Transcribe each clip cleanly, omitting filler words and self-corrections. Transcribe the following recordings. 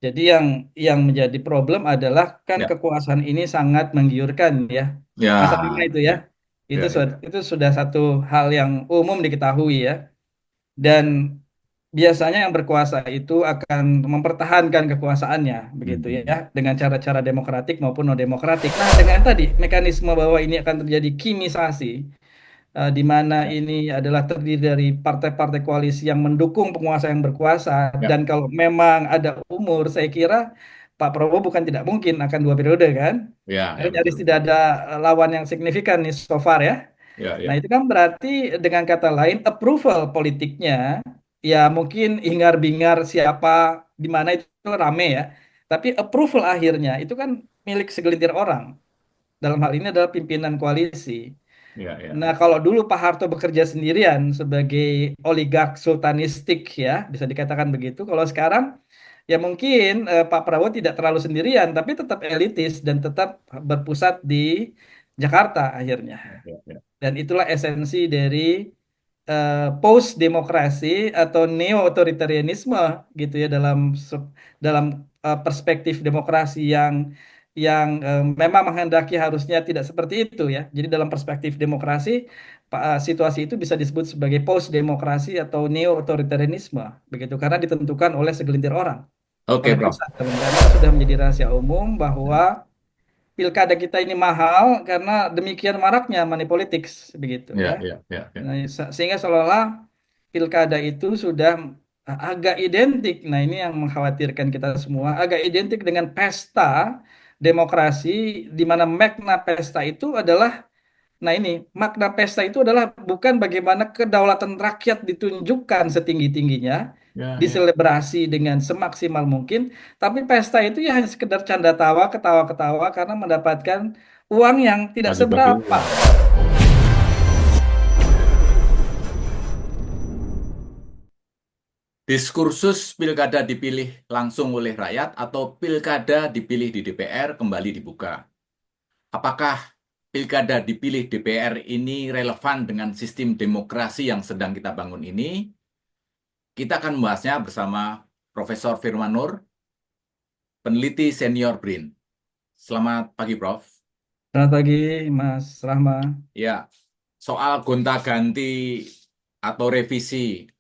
Jadi yang menjadi problem adalah kan Ya, kekuasaan ini sangat menggiurkan ya. Masa lama ya, itu ya. ya, ya, ya. Itu sudah satu hal yang umum diketahui ya. Dan biasanya yang berkuasa itu akan mempertahankan kekuasaannya begitu ya Hmm. dengan cara-cara demokratik maupun non demokratik. Nah, dengan tadi mekanisme bahwa ini akan terjadi kimisasi di mana Ya, ini adalah terdiri dari partai-partai koalisi yang mendukung penguasa yang berkuasa ya, dan kalau memang ada umur saya kira Pak Prabowo bukan tidak mungkin akan 2 periode kan ya, karena ya, nyaris betul, tidak betul. ada lawan yang signifikan nih so far ya. Ya, Nah, ya. itu kan berarti dengan kata lain approval politiknya ya mungkin hingar-bingar siapa di mana itu rame ya. Tapi approval akhirnya itu kan milik segelintir orang. Dalam hal ini adalah pimpinan koalisi. Ya, ya, Nah, ya. kalau dulu Pak Harto bekerja sendirian sebagai oligark sultanistik ya, bisa dikatakan begitu. Kalau sekarang ya mungkin Pak Prabowo tidak terlalu sendirian, tapi tetap elitis dan tetap berpusat di Jakarta akhirnya. Ya, ya. Dan itulah esensi dari post demokrasi atau neo otoritarianisme gitu ya dalam perspektif demokrasi yang memang menghendaki harusnya tidak seperti itu ya. Jadi dalam perspektif demokrasi situasi itu bisa disebut sebagai post demokrasi atau neo otoritarianisme begitu karena ditentukan oleh segelintir orang, Oke, oleh Prof. pusat karena sudah menjadi rahasia umum bahwa pilkada kita ini mahal karena demikian maraknya money politics begitu ya. Ya, ya, ya, ya. Nah, sehingga seolah-olah pilkada itu sudah agak identik. Nah, ini yang mengkhawatirkan kita semua, agak identik dengan pesta demokrasi di mana makna pesta itu adalah nah ini makna pesta itu adalah bukan bagaimana kedaulatan rakyat ditunjukkan setinggi-tingginya, Ya, ya. diselebrasi dengan semaksimal mungkin, tapi pesta itu ya hanya sekedar canda tawa, ketawa-ketawa karena mendapatkan uang yang tidak Bagi-bagi seberapa. uang. Diskursus pilkada dipilih langsung oleh rakyat atau pilkada dipilih di DPR kembali dibuka. Apakah pilkada dipilih DPR ini relevan dengan sistem demokrasi yang sedang kita bangun ini? Kita akan membahasnya bersama Profesor Firman Nur, peneliti senior BRIN. Selamat pagi, Prof. Selamat pagi, Mas Rahma. Ya, soal gonta-ganti atau revisi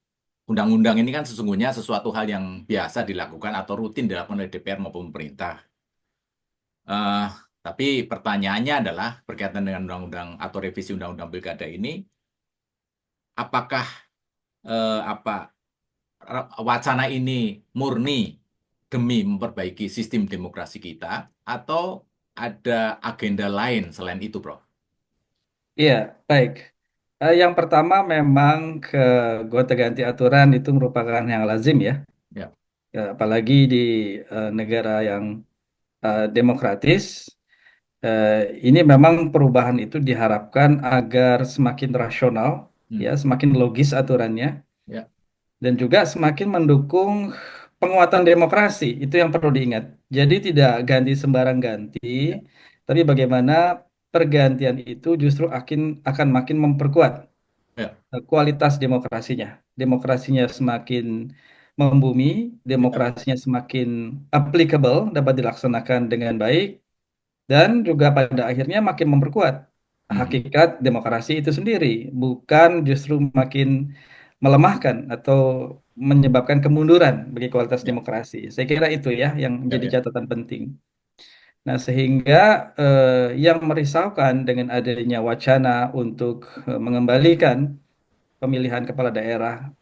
undang-undang ini kan sesungguhnya sesuatu hal yang biasa dilakukan atau rutin dilakukan oleh DPR maupun pemerintah. Eh, tapi pertanyaannya adalah berkaitan dengan undang-undang atau revisi undang-undang pilkada ini, apakah apa wacana ini murni demi memperbaiki sistem demokrasi kita atau ada agenda lain selain itu, Bro? Iya, baik. Yang pertama memang ke gonta-ganti aturan itu merupakan yang lazim ya. Ya, Ya, apalagi di negara yang demokratis. Eh, ini memang perubahan itu diharapkan agar semakin rasional, ya, hmm. semakin logis aturannya, Ya, dan juga semakin mendukung penguatan demokrasi. Itu yang perlu diingat. Jadi tidak ganti sembarang ganti, ya, tapi bagaimana pergantian itu justru akan makin memperkuat ya, kualitas demokrasinya. Demokrasinya semakin membumi, ya, demokrasinya semakin applicable, dapat dilaksanakan dengan baik, dan juga pada akhirnya makin memperkuat mhm. hakikat demokrasi itu sendiri, bukan justru makin melemahkan atau menyebabkan kemunduran bagi kualitas Ya, demokrasi. Saya kira itu ya yang ya, menjadi ya. catatan penting. Nah, sehingga yang merisaukan dengan adanya wacana untuk mengembalikan pemilihan kepala daerah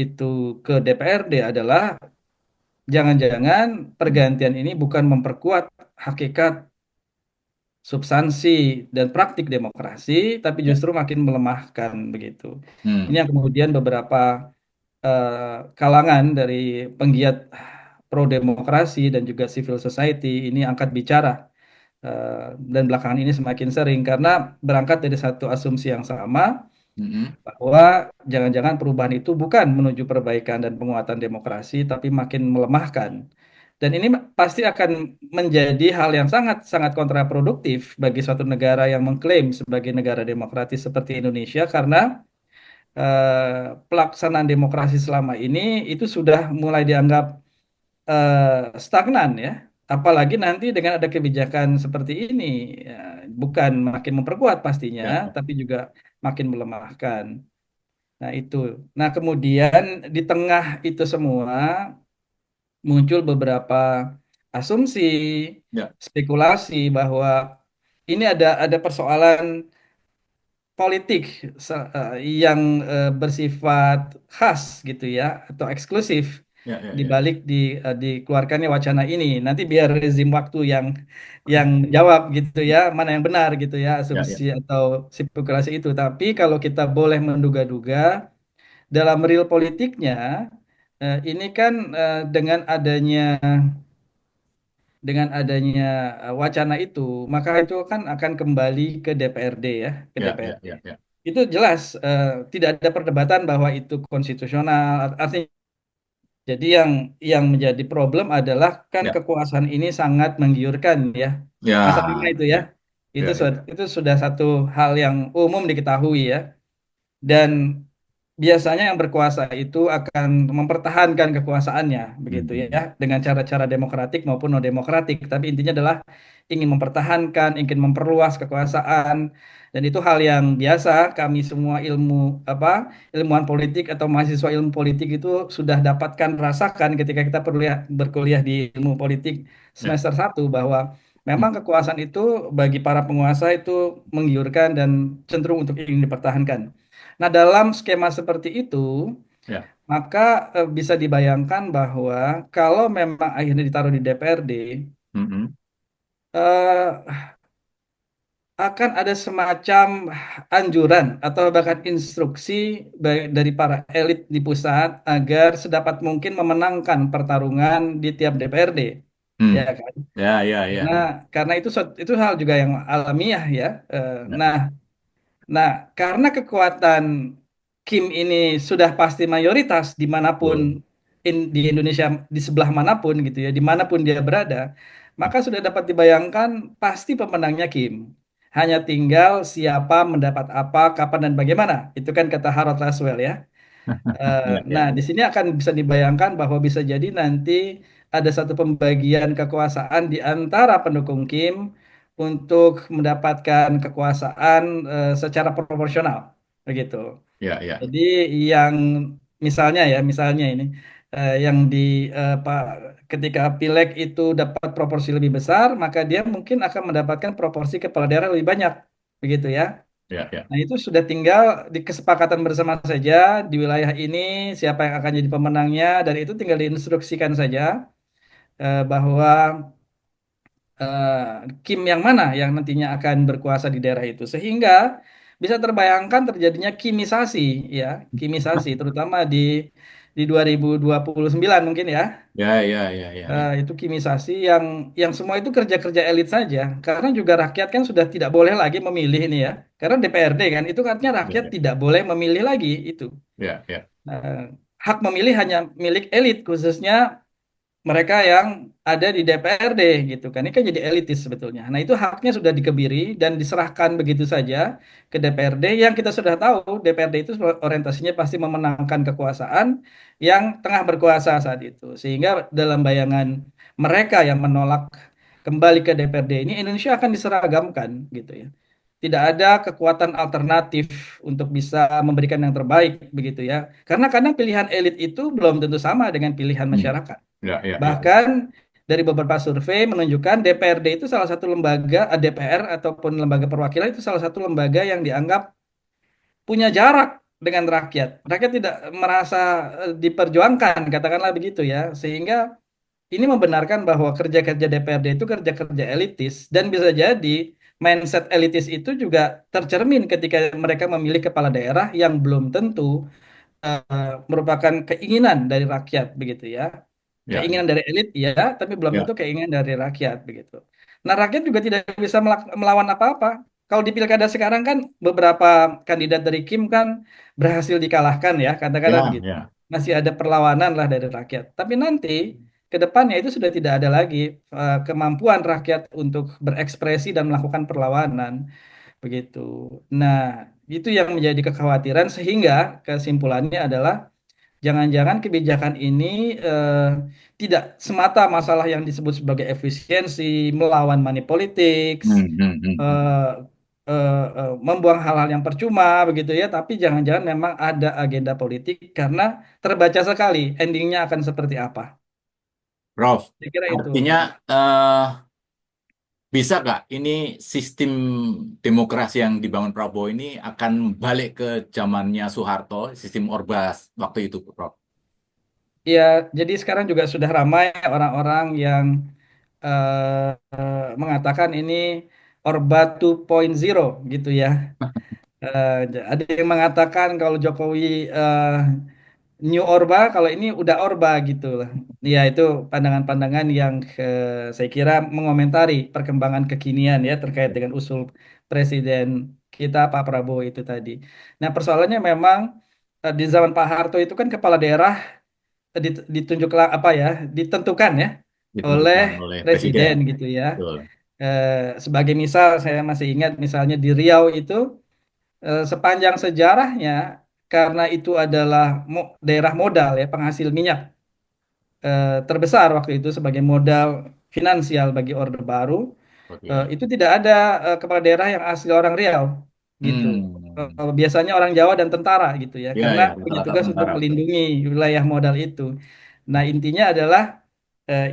itu ke DPRD adalah jangan-jangan pergantian ini bukan memperkuat hakikat substansi dan praktik demokrasi, tapi Ya. justru makin melemahkan begitu. Ini Hmm. yang kemudian beberapa eh, kalangan dari penggiat pro demokrasi dan juga civil society ini angkat bicara eh, dan belakangan ini semakin sering karena berangkat dari satu asumsi yang sama Mhm. bahwa jangan-jangan perubahan itu bukan menuju perbaikan dan penguatan demokrasi, tapi makin melemahkan. Dan ini pasti akan menjadi hal yang sangat-sangat kontraproduktif bagi suatu negara yang mengklaim sebagai negara demokratis seperti Indonesia, karena pelaksanaan demokrasi selama ini itu sudah mulai dianggap stagnan ya. Apalagi nanti dengan ada kebijakan seperti ini, ya, bukan makin memperkuat pastinya, Ya, tapi juga makin melemahkan. Nah itu. Nah kemudian di tengah itu semua muncul beberapa asumsi, ya, spekulasi bahwa ini ada persoalan politik yang bersifat khas gitu ya atau eksklusif ya, ya, di ya, balik dikeluarkannya wacana ini. Nanti biar rezim waktu yang menjawab gitu ya, mana yang benar gitu ya ya, asumsi ya. atau spekulasi itu. Tapi kalau kita boleh menduga-duga dalam real politiknya ini kan dengan adanya wacana itu, maka itu kan akan kembali ke DPRD ya, ke Ya, ya, DPRD. ya, ya. Itu jelas tidak ada perdebatan bahwa itu konstitusional. Artinya, jadi yang menjadi problem adalah kan Ya, kekuasaan ini sangat menggiurkan ya. Masalahnya ya, itu ya. ya, ya, ya, Itu sudah satu hal yang umum diketahui ya. Dan biasanya yang berkuasa itu akan mempertahankan kekuasaannya begitu ya Hmm. dengan cara-cara demokratik maupun non demokratik tapi intinya adalah ingin mempertahankan ingin memperluas kekuasaan dan itu hal yang biasa kami semua ilmuwan politik atau mahasiswa ilmu politik itu sudah dapatkan rasakan ketika kita berkuliah di ilmu politik Ya. semester 1 bahwa Hmm. memang kekuasaan itu bagi para penguasa itu menggiurkan dan cenderung untuk ingin dipertahankan. Nah, dalam skema seperti itu, Ya. maka bisa dibayangkan bahwa kalau memang akhirnya ditaruh di DPRD, Hmm. eh, akan ada semacam anjuran atau bahkan instruksi baik dari para elit di pusat agar sedapat mungkin memenangkan pertarungan di tiap DPRD. Ya Hmm. kan? Ya, ya, Karena ya, ya. karena itu hal juga yang alamiah ya. Ya. Nah, Nah, karena kekuatan Kim ini sudah pasti mayoritas dimanapun Betul. di Indonesia, di sebelah manapun gitu ya, dimanapun dia berada, maka sudah dapat dibayangkan pasti pemenangnya Kim. Hanya tinggal siapa mendapat apa, kapan dan bagaimana. Itu kan kata Harold Laswell ya. Ya, Nah, ya, di ya. sini akan bisa dibayangkan bahwa bisa jadi nanti ada satu pembagian kekuasaan di antara pendukung Kim untuk mendapatkan kekuasaan secara proporsional, begitu. Ya, ya. Jadi yang misalnya ini yang Pak ketika pileg itu dapat proporsi lebih besar, maka dia mungkin akan mendapatkan proporsi kepala daerah lebih banyak, begitu ya. Ya, ya. Nah, itu sudah tinggal di kesepakatan bersama saja di wilayah ini siapa yang akan jadi pemenangnya dan itu tinggal diinstruksikan saja bahwa eh, Kim yang mana yang nantinya akan berkuasa di daerah itu sehingga bisa terbayangkan terjadinya kimisasi ya, kimisasi terutama di 2029 mungkin ya. Ya, ya, ya, ya, ya. Itu kimisasi yang semua itu kerja-kerja elit saja karena juga rakyat kan sudah tidak boleh lagi memilih ini ya karena DPRD kan itu artinya Ya, rakyat ya. tidak boleh memilih lagi itu. Ya, ya. Eh, Hak memilih hanya milik elit khususnya mereka yang ada di DPRD gitu kan ini kan jadi elitis sebetulnya. Nah itu haknya sudah dikebiri dan diserahkan begitu saja ke DPRD yang kita sudah tahu DPRD itu orientasinya pasti memenangkan kekuasaan yang tengah berkuasa saat itu sehingga dalam bayangan mereka yang menolak kembali ke DPRD ini Indonesia akan diseragamkan gitu ya. Tidak ada kekuatan alternatif untuk bisa memberikan yang terbaik begitu ya. Karena kadang pilihan elit itu belum tentu sama dengan pilihan Hmm. masyarakat. Ya, ya, ya. Bahkan dari beberapa survei menunjukkan DPRD itu salah satu lembaga DPR ataupun lembaga perwakilan itu salah satu lembaga yang dianggap punya jarak dengan rakyat. Rakyat tidak merasa diperjuangkan, katakanlah begitu ya. Sehingga ini membenarkan bahwa kerja-kerja DPRD itu kerja-kerja elitis dan bisa jadi mindset elitis itu juga tercermin ketika mereka memilih kepala daerah yang belum tentu merupakan keinginan dari rakyat begitu ya. Ya, Keinginan dari elit ya, tapi belum ya. tentu keinginan dari rakyat begitu. Nah, rakyat juga tidak bisa melawan apa-apa. Kalau di pilkada sekarang kan beberapa kandidat dari Kim kan berhasil dikalahkan ya, katakanlah Ya, begitu. ya. Masih ada perlawanan lah dari rakyat. Tapi nanti ke depannya itu sudah tidak ada lagi kemampuan rakyat untuk berekspresi dan melakukan perlawanan begitu. Nah, itu yang menjadi kekhawatiran sehingga kesimpulannya adalah jangan-jangan kebijakan ini eh, tidak semata masalah yang disebut sebagai efisiensi, melawan money politics, eh, membuang hal-hal yang percuma begitu ya, tapi jangan-jangan memang ada agenda politik karena terbaca sekali endingnya akan seperti apa. Prof, Saya kira itu. artinya eh, bisa nggak ini sistem demokrasi yang dibangun Prabowo ini akan balik ke zamannya Soeharto, sistem Orba waktu itu, Prof? Ya, jadi sekarang juga sudah ramai orang-orang yang mengatakan ini Orba 2.0 gitu ya. Ada yang mengatakan kalau Jokowi New Orba, kalau ini udah Orba gitu lah. Ya itu pandangan-pandangan yang saya kira mengomentari perkembangan kekinian ya terkait dengan usul Presiden kita Pak Prabowo itu tadi. Nah persoalannya memang di zaman Pak Harto itu kan kepala daerah ditunjuklah apa ya ditentukan ya oleh Ditentukan oleh Presiden Presiden. gitu ya. Betul. Sebagai misal saya masih ingat misalnya di Riau itu sepanjang sejarahnya karena itu adalah daerah modal ya penghasil minyak terbesar waktu itu sebagai modal finansial bagi Orde Baru. Oke. Itu tidak ada kepala daerah yang asli orang Riau gitu. Hmm. Biasanya orang Jawa dan tentara gitu ya Ya, karena ya, punya rata-rata tugas untuk tentara, betul. melindungi wilayah modal itu. Nah, intinya adalah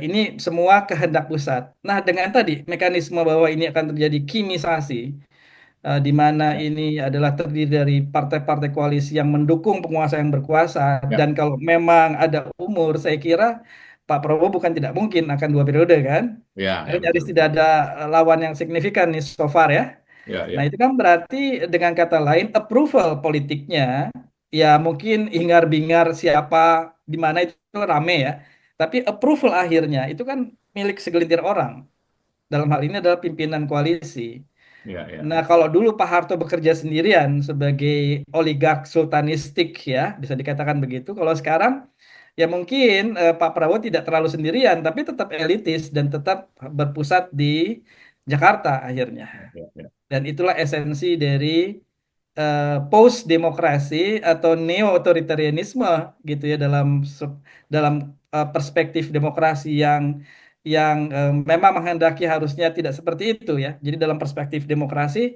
ini semua kehendak pusat. Nah, dengan tadi mekanisme bahwa ini akan terjadi kimisasi di mana Ya, ini adalah terdiri dari partai-partai koalisi yang mendukung penguasa yang berkuasa ya, dan kalau memang ada umur saya kira Pak Prabowo bukan tidak mungkin akan 2 periode kan ya, ya, karena nyaris betul, tidak betul. ada lawan yang signifikan nih so far ya. Ya, Nah ya, itu kan berarti dengan kata lain approval politiknya ya mungkin hingar-bingar siapa di mana itu rame ya tapi approval akhirnya itu kan milik segelintir orang dalam hal ini adalah pimpinan koalisi. ya, ya, Nah, ya, kalau dulu Pak Harto bekerja sendirian sebagai oligark sultanistik ya, bisa dikatakan begitu. Kalau sekarang ya mungkin Pak Prabowo tidak terlalu sendirian, tapi tetap elitis dan tetap berpusat di Jakarta akhirnya. ya, ya. Dan itulah esensi dari post demokrasi atau neo otoritarianisme gitu ya dalam perspektif demokrasi yang memang menghendaki harusnya tidak seperti itu ya. Jadi dalam perspektif demokrasi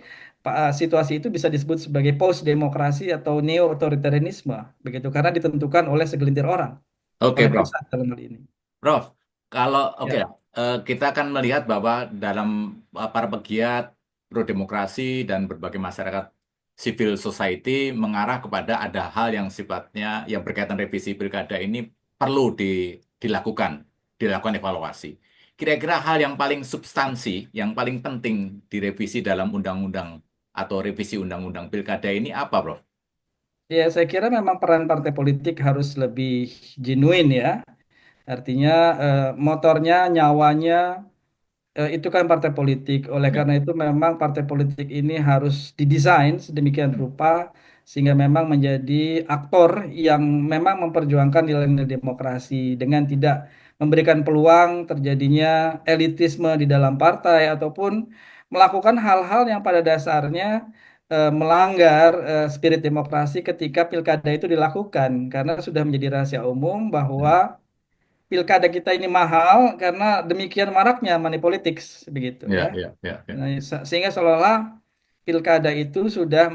situasi itu bisa disebut sebagai post demokrasi atau neo otoritarianisme begitu karena ditentukan oleh segelintir orang, Oke, oleh Prof. pusat dalam hal ini. Prof, kalau oke Ya. lah, kita akan melihat bahwa dalam para pegiat pro demokrasi dan berbagai masyarakat civil society mengarah kepada ada hal yang sifatnya yang berkaitan revisi pilkada ini perlu dilakukan, dilakukan evaluasi. Kira-kira hal yang paling substansi, yang paling penting direvisi dalam undang-undang atau revisi undang-undang pilkada ini apa, Prof? Ya, saya kira memang peran partai politik harus lebih genuine ya. Artinya motornya, nyawanya itu kan partai politik. Oleh Ya. karena itu memang partai politik ini harus didesain sedemikian rupa sehingga memang menjadi aktor yang memang memperjuangkan nilai-nilai demokrasi dengan tidak memberikan peluang terjadinya elitisme di dalam partai ataupun melakukan hal-hal yang pada dasarnya melanggar spirit demokrasi ketika pilkada itu dilakukan karena sudah menjadi rahasia umum bahwa pilkada kita ini mahal karena demikian maraknya money politics begitu ya. Ya, ya, ya, ya. Nah, sehingga seolah-olah pilkada itu sudah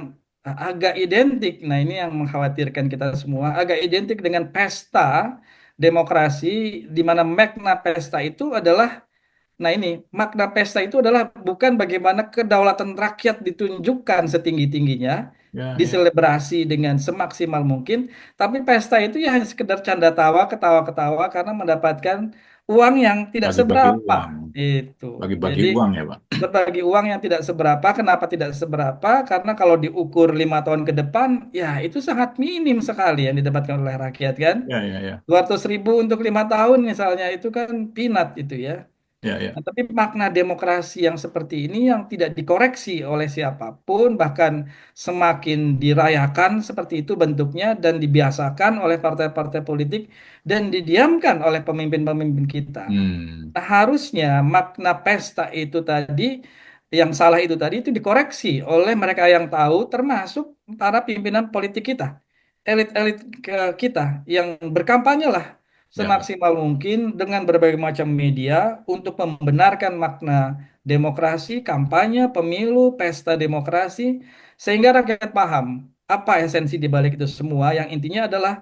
agak identik. Nah, ini yang mengkhawatirkan kita semua, agak identik dengan pesta demokrasi di mana makna pesta itu adalah nah ini makna pesta itu adalah bukan bagaimana kedaulatan rakyat ditunjukkan setinggi-tingginya, Ya, ya. diselebrasi dengan semaksimal mungkin, tapi pesta itu ya hanya sekedar canda tawa, ketawa-ketawa karena mendapatkan uang yang tidak Bagi-bagi seberapa. uang. Itu. Bagi-bagi Jadi uang ya, Pak. berbagi uang yang tidak seberapa, kenapa tidak seberapa? Karena kalau diukur 5 tahun ke depan, ya itu sangat minim sekali yang didapatkan oleh rakyat kan. Ya, ya, ya. 200.000 untuk 5 tahun misalnya itu kan peanut itu ya. Ya, ya. Nah, tapi makna demokrasi yang seperti ini yang tidak dikoreksi oleh siapapun, bahkan semakin dirayakan seperti itu bentuknya dan dibiasakan oleh partai-partai politik dan didiamkan oleh pemimpin-pemimpin kita. Hmm. Nah, harusnya makna pesta itu tadi, yang salah itu tadi itu dikoreksi oleh mereka yang tahu, termasuk para pimpinan politik kita. elit-elit kita yang berkampanye lah Ya. semaksimal mungkin dengan berbagai macam media untuk membenarkan makna demokrasi, kampanye, pemilu, pesta demokrasi, sehingga rakyat paham apa esensi di balik itu semua, yang intinya adalah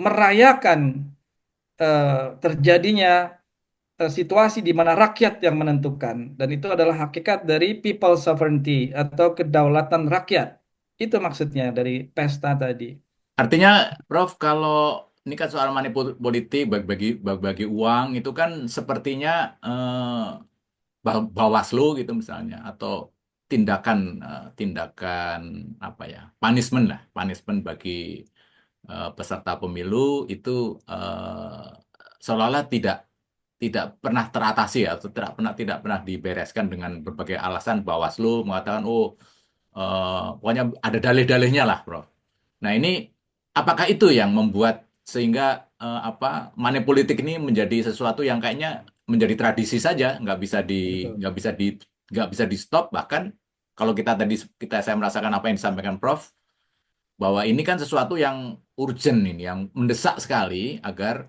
merayakan terjadinya situasi di mana rakyat yang menentukan, dan itu adalah hakikat dari people sovereignty atau kedaulatan rakyat. Itu maksudnya dari pesta tadi. Artinya, Prof, kalau ini kan soal money politik, bagi uang, itu kan sepertinya Bawaslu gitu misalnya, atau tindakan apa ya, punishment bagi peserta pemilu itu seolah-olah tidak pernah teratasi ya, atau tidak pernah dibereskan dengan berbagai alasan. Bawaslu mengatakan, oh, pokoknya ada dalih-dalihnya lah, Prof. Nah, ini apakah itu yang membuat sehingga apa, money politik ini menjadi sesuatu yang kayaknya menjadi tradisi saja, Betul. nggak bisa di nggak bisa di stop. Bahkan kalau saya merasakan apa yang disampaikan Prof, bahwa ini kan sesuatu yang urgent ini, yang mendesak sekali agar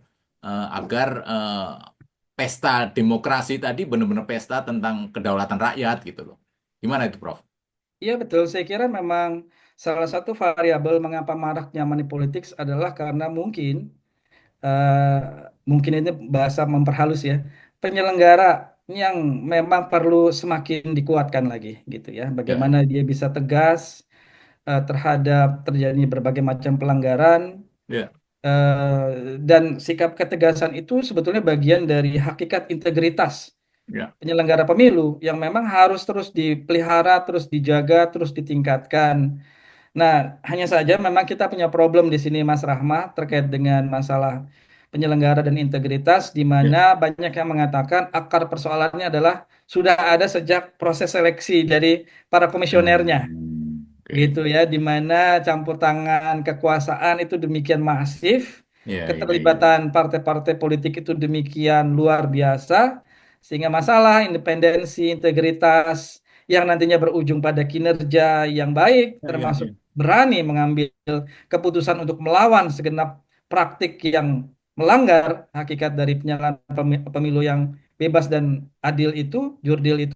pesta demokrasi tadi benar-benar pesta tentang kedaulatan rakyat gitu loh. Gimana itu, Prof? Iya betul, saya kira memang salah satu variabel mengapa maraknya money politics adalah karena mungkin ini bahasa memperhalus ya, penyelenggara yang memang perlu semakin dikuatkan lagi gitu ya. Ya, Bagaimana dia bisa tegas terhadap terjadi berbagai macam pelanggaran, ya, dan sikap ketegasan itu sebetulnya bagian dari hakikat integritas ya, penyelenggara pemilu yang memang harus terus dipelihara, terus dijaga, terus ditingkatkan. Nah, hanya saja memang kita punya problem di sini Mas Rahma terkait dengan masalah penyelenggara dan integritas, di ya. mana banyak yang mengatakan akar persoalannya adalah sudah ada sejak proses seleksi dari para komisionernya gitu Oke. ya, di mana campur tangan kekuasaan itu demikian masif, Ya, ya, ya. keterlibatan partai-partai politik itu demikian luar biasa, sehingga masalah independensi, integritas yang nantinya berujung pada kinerja yang baik, Ya, ya, termasuk ya. berani mengambil keputusan untuk melawan segenap praktik yang melanggar hakikat dari penyelenggaraan pemilu yang bebas dan adil itu, jurdil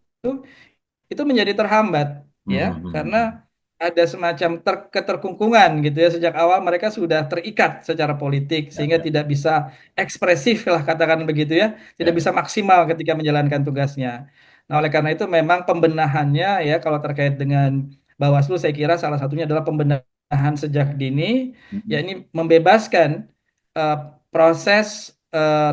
itu menjadi terhambat Hmm, ya, hmm, hmm, karena hmm. ada semacam keterkungkungan gitu ya, sejak awal mereka sudah terikat secara politik Ya, sehingga ya, tidak bisa ekspresif lah katakan begitu ya, tidak ya, bisa ya. maksimal ketika menjalankan tugasnya. Nah, oleh karena itu memang pembenahannya ya, kalau terkait dengan Bawaslu saya kira salah satunya adalah pembenahan sejak dini, Hmm, yakni membebaskan eh, proses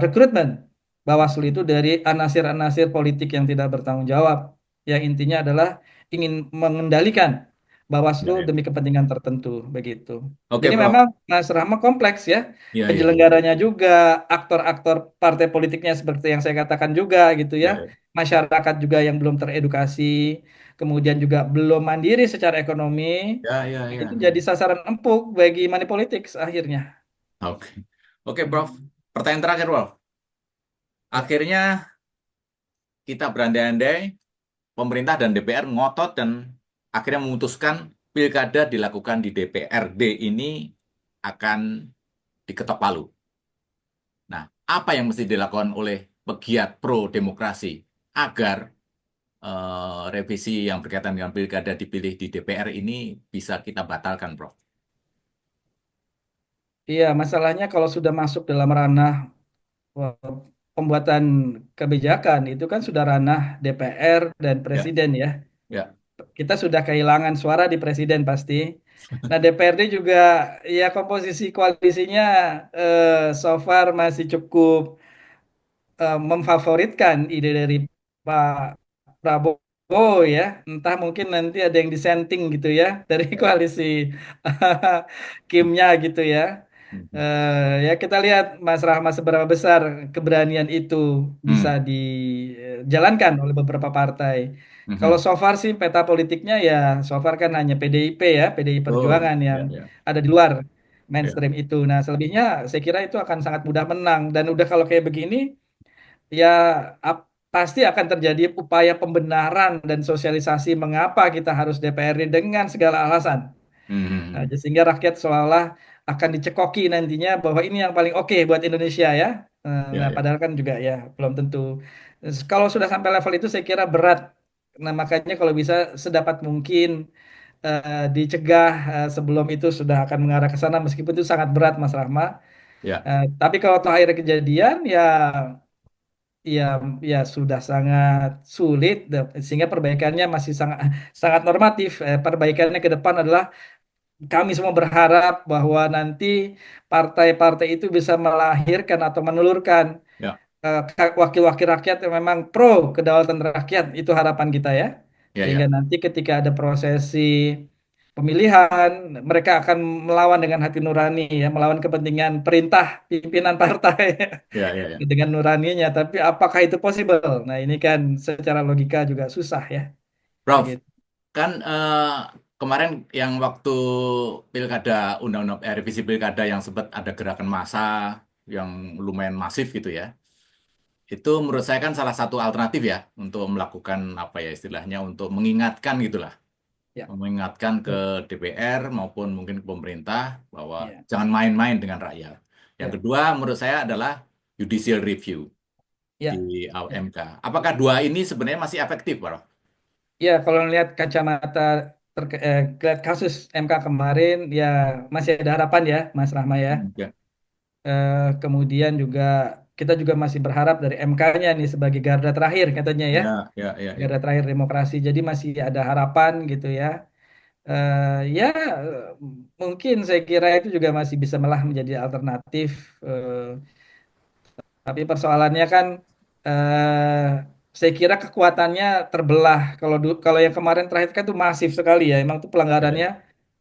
rekrutmen Bawaslu itu dari anasir-anasir politik yang tidak bertanggung jawab, yang intinya adalah ingin mengendalikan Bawaslu ya, ya. demi kepentingan tertentu begitu. Oke, Jadi Prof. memang Mas Rahma kompleks ya, Ya, ya, ya, penyelenggaranya juga, aktor-aktor partai politiknya seperti yang saya katakan juga gitu ya, ya, ya, masyarakat juga yang belum teredukasi, kemudian juga belum mandiri secara ekonomi, ya, ya, itu ya, jadi ya. sasaran empuk bagi money politics akhirnya. Oke, oke, Prof. Pertanyaan terakhir, Prof. Ya. Akhirnya kita berandai-andai, pemerintah dan DPR ngotot dan akhirnya memutuskan pilkada dilakukan di DPRD ini akan diketok palu. Nah, apa yang mesti dilakukan oleh pegiat pro demokrasi agar revisi yang berkaitan dengan pilkada dipilih di DPR ini bisa kita batalkan, Prof? Iya, masalahnya kalau sudah masuk dalam ranah wah, pembuatan kebijakan itu kan sudah ranah DPR dan Ya, presiden ya. ya. Kita sudah kehilangan suara di presiden pasti. Nah, DPRD juga ya komposisi koalisinya so far masih cukup memfavoritkan ide dari Pak Prabowo ya. Entah mungkin nanti ada yang disenting gitu ya dari Ya. koalisi Kimnya gitu ya. Mhm. Ya kita lihat Mas Rahmat seberapa besar keberanian itu bisa Hmm. dijalankan oleh beberapa partai. Kalau Mhm. so far sih peta politiknya ya so far kan hanya PDIP ya, PDI Oh, Perjuangan yang ya, ya, ada di luar ya. mainstream itu. Nah, selebihnya saya kira itu akan sangat mudah menang, dan udah kalau kayak begini ya pasti akan terjadi upaya pembenaran dan sosialisasi mengapa kita harus DPRD dengan segala alasan. Hmm. Sehingga rakyat seolah-olah akan dicekoki nantinya bahwa ini yang paling oke buat Indonesia ya. Ya, Nah, ya, padahal kan juga ya belum tentu. Kalau sudah sampai level itu saya kira berat. Nah, makanya kalau bisa sedapat mungkin dicegah sebelum itu sudah akan mengarah ke sana meskipun itu sangat berat Mas Rahma. ya, Tapi kalau toh akhirnya kejadian ya ya sudah sangat sulit sehingga perbaikannya masih sangat sangat normatif. Perbaikannya ke depan adalah kami semua berharap bahwa nanti partai-partai itu bisa melahirkan atau menelurkan ya, wakil-wakil rakyat yang memang pro kedaulatan rakyat. Itu harapan kita ya. ya, Sehingga ya, nanti ketika ada prosesi pemilihan, mereka akan melawan dengan hati nurani ya, melawan kepentingan perintah pimpinan partai ya, ya, ya. dengan nuraninya. Tapi apakah itu possible? Nah, ini kan secara logika juga susah ya. Prof, Gitu. kan kemarin yang waktu pilkada, undang-undang revisi pilkada yang sempat ada gerakan massa yang lumayan masif gitu ya. Itu menurut saya kan salah satu alternatif ya untuk melakukan apa ya istilahnya untuk mengingatkan gitulah, Ya, mengingatkan ke betul. DPR maupun mungkin ke pemerintah bahwa Ya, jangan main-main dengan rakyat. Yang ya, kedua menurut saya adalah judicial review di ya. Ya. MK. Apakah dua ini sebenarnya masih efektif, Prof? Ya, kalau melihat kacamata lihat kasus MK kemarin, ya masih ada harapan ya, Mas Rahma ya. Ya, Kemudian juga kita juga masih berharap dari MK-nya nih sebagai garda terakhir katanya ya, ya, ya, ya, ya. garda terakhir demokrasi. Jadi masih ada harapan gitu ya. Ya mungkin saya kira itu juga masih bisa malah menjadi alternatif. Tapi persoalannya kan eh saya kira kekuatannya terbelah. Kalau yang kemarin terakhir kan itu masif sekali ya. Emang itu Ya, pelanggarannya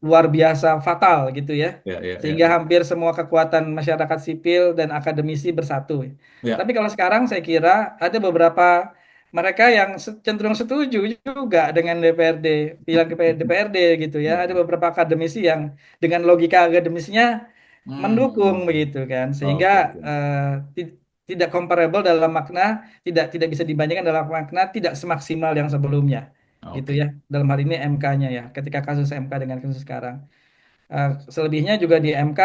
luar biasa fatal gitu ya. ya, ya, ya, Sehingga ya. hampir semua kekuatan masyarakat sipil dan akademisi bersatu. Ya. Tapi kalau sekarang saya kira ada beberapa mereka yang cenderung setuju juga dengan DPRD, bilang ke DPRD gitu ya. Ya, Ada ya. beberapa akademisi yang dengan logika akademisnya mendukung Hmm. begitu kan sehingga Oke, oke. eh, ti- tidak comparable dalam makna tidak bisa dibandingkan dalam makna tidak semaksimal yang sebelumnya gitu Oke. ya dalam hal ini MK-nya ya ketika kasus MK dengan kasus sekarang. Selebihnya juga di MK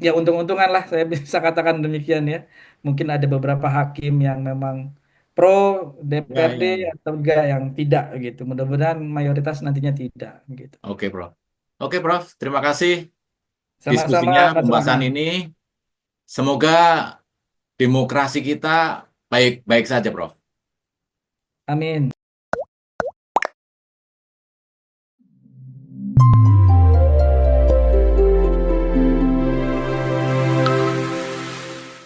ya untung-untungan lah saya bisa katakan demikian ya mungkin ada beberapa hakim yang memang pro Ya, DPRD ya, ya. atau juga yang tidak gitu mudah-mudahan mayoritas nantinya tidak gitu. Oke, Prof. Oke, Prof. Terima kasih Sama-sama diskusinya, Mas pembahasan Rahman. ini. Semoga demokrasi kita baik-baik saja, Prof. Amin.